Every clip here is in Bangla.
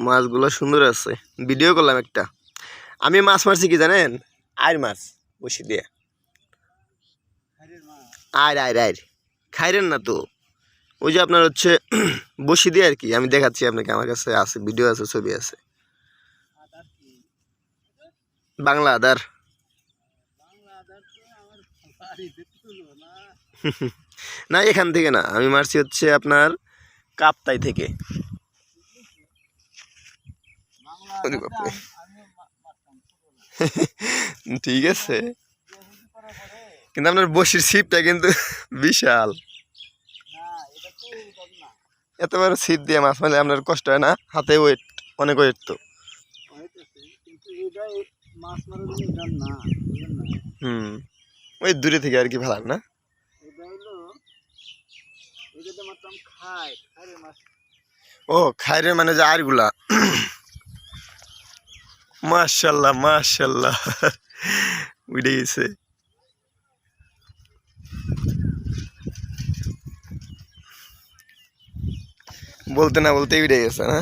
মাছগুলো সুন্দর আছে, ভিডিও করলাম একটা। আমি মাছ মারছি কি জানেন? আইর মাছ বসি দিয়ে। আইর আইর আইর খাইরেন না তো, ওই যে আপনার হচ্ছে বসি দিয়ে আর কি। আমি দেখাচ্ছি আপনাকে, আমার কাছে আছে, ভিডিও আছে, ছবি আছে। বাংলা আদার। না এখান থেকে না, আমি মারছি হচ্ছে আপনার কাপ্তাই থেকে। ঠিক আছে, কিন্তু আপনার বসির ছিপটা কিন্তু বিশাল। এত বড় ছিপ দিয়ে মাছ মারলে আপনার কষ্ট হয় না? হাতে ওয়েট, অনেক ওয়েট তো। ওই দূরে থেকে আর কি ভালো না। ও খাইরে মানে যে আরগুলা। মাশাআল্লাহ মাশাআল্লাহ, উঠে গেছে। বলতে না বলতে উঠে গেছে না।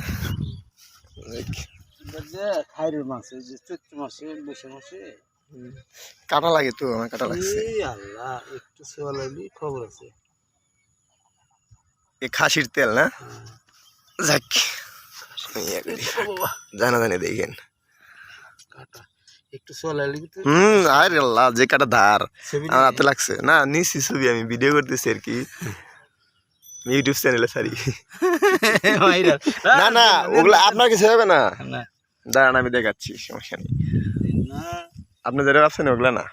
কাটা লাগে তো, আমার কাটা লাগছে। খবর আছে, এ খাসির তেল না? যাক জানা জানি দেখেন। আরে আল্লাহ, যে কাটা ধার আমার হাতে লাগছে না। নিছি ছবি, আমি ভিডিও করতেছি আর কি, ইউটিউব চ্যানেলে সারি। না না, ওগুলো আপনার কিছু হবে না, দাঁড়ান আমি দেখাচ্ছি, সমস্যা নেই। আপনাদের আছে না ওগুলা? না